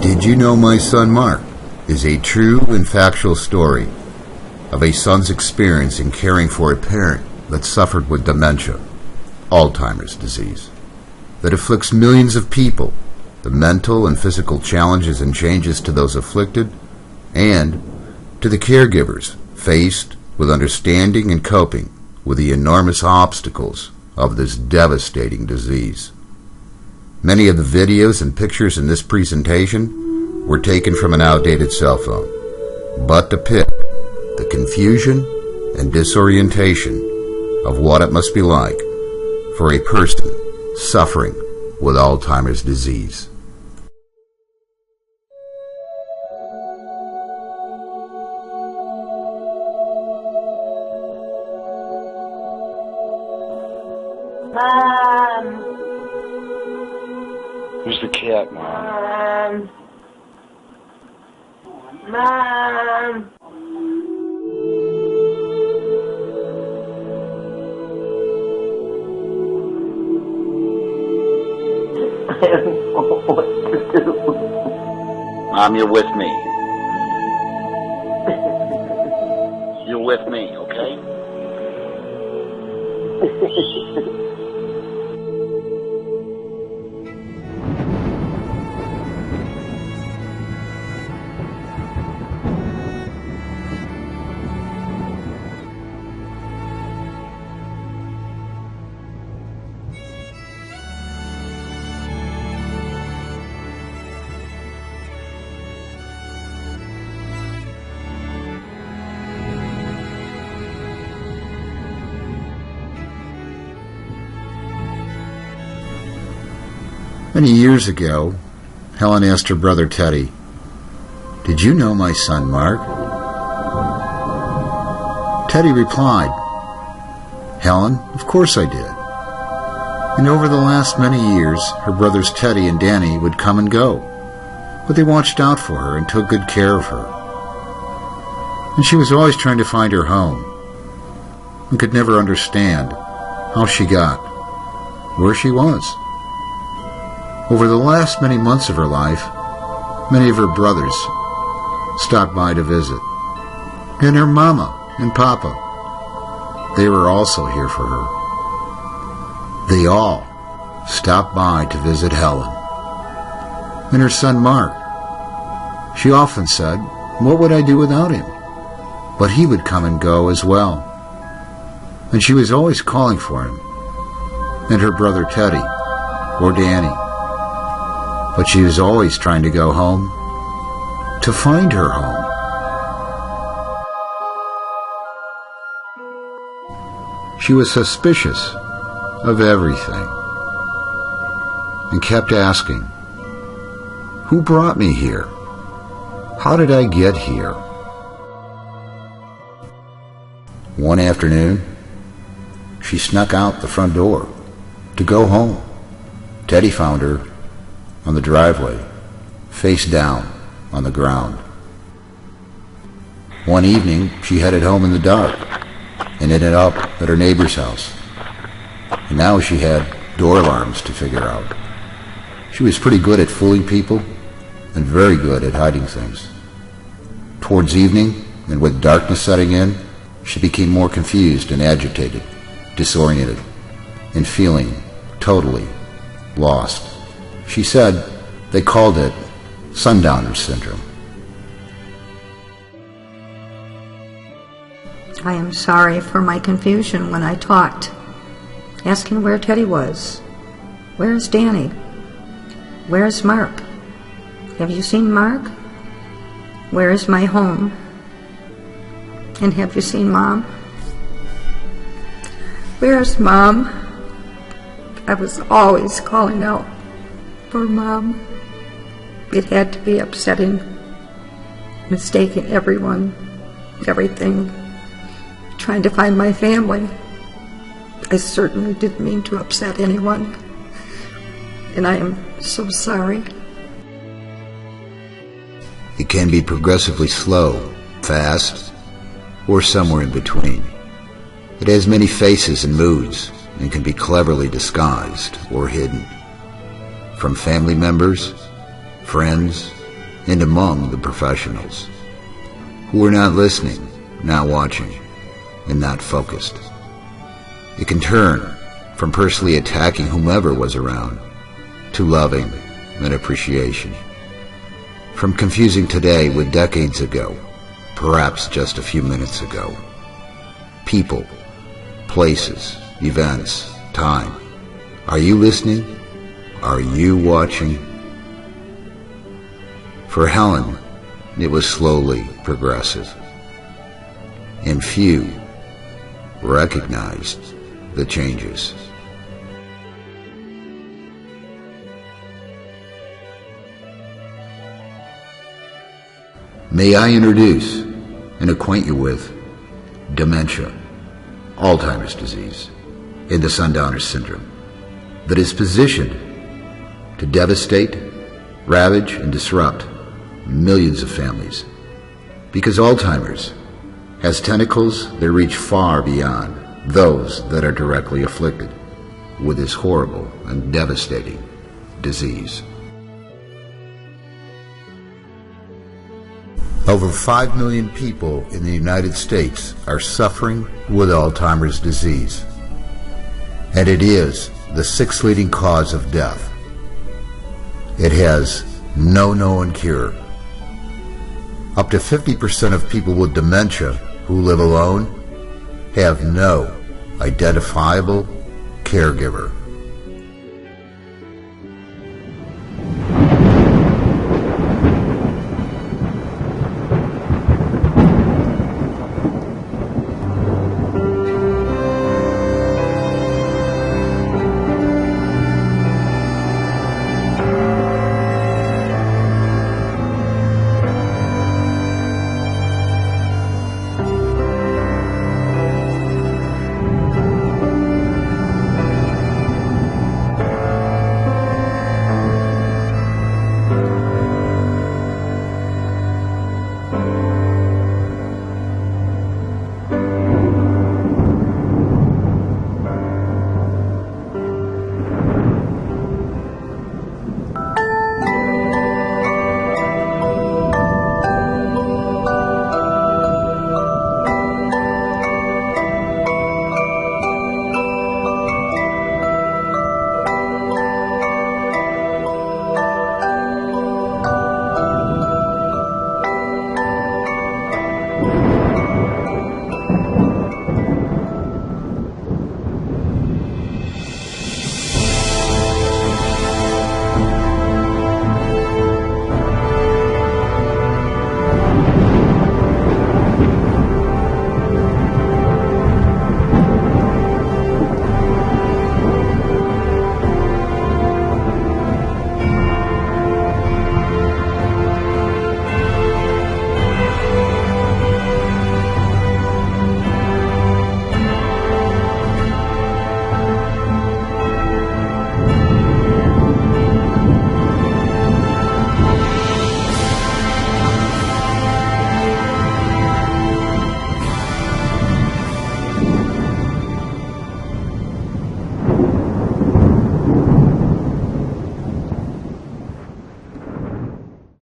Did You Know My Son Mark is a true and factual story of a son's experience in caring for a parent that suffered with dementia, Alzheimer's disease, that afflicts millions of people, the mental and physical challenges and changes to those afflicted, and to the caregivers faced with understanding and coping with the enormous obstacles of this devastating disease. Many of the videos and pictures in this presentation were taken from an outdated cell phone, but depict the confusion and disorientation of what it must be like for a person suffering with Alzheimer's disease. Mom. Who's the cat, Mom? Mom. I don't know what to do. Mom, you're with me. You're with me, okay? Many years ago, Helen asked her brother Teddy, "Did you know my son Mark?" Teddy replied, "Helen, of course I did." And over the last many years, her brothers Teddy and Danny would come and go, but they watched out for her and took good care of her. And she was always trying to find her home, and could never understand how she got where she was. Over the last many months of her life, many of her brothers stopped by to visit. And her mama and papa, they were also here for her. They all stopped by to visit Helen. And her son Mark, she often said, what would I do without him? But he would come and go as well. And she was always calling for him, and her brother Teddy, or Danny. But she was always trying to go home, to find her home. She was suspicious of everything and kept asking, who brought me here? How did I get here? One afternoon, she snuck out the front door to go home. Teddy found her on the driveway, face down on the ground. One evening, she headed home in the dark and ended up at her neighbor's house. And now she had door alarms to figure out. She was pretty good at fooling people and very good at hiding things. Towards evening, and with darkness setting in, she became more confused and agitated, disoriented, and feeling totally lost. She said they called it Sundowner Syndrome. I am sorry for my confusion when I talked, asking where Teddy was. Where is Danny? Where is Mark? Have you seen Mark? Where is my home? And have you seen Mom? Where is Mom? I was always calling out for Mom. It had to be upsetting, mistaking everyone, everything, trying to find my family. I certainly didn't mean to upset anyone, and I am so sorry. It can be progressively slow, fast, or somewhere in between. It has many faces and moods, and can be cleverly disguised or hidden. From family members, friends, and among the professionals, who are not listening, not watching, and not focused. It can turn from personally attacking whomever was around to loving and appreciation. From confusing today with decades ago, perhaps just a few minutes ago. People, places, events, time. Are you listening? Are you watching? For Helen, it was slowly progressive, and few recognized the changes. May I introduce and acquaint you with dementia, Alzheimer's disease, and the Sundowner syndrome, that is positioned to devastate, ravage, and disrupt millions of families, because Alzheimer's has tentacles that reach far beyond those that are directly afflicted with this horrible and devastating disease. Over 5 million people in the United States are suffering with Alzheimer's disease, and it is the 6th leading cause of death. It has no known cure. Up to 50% of people with dementia who live alone have no identifiable caregiver.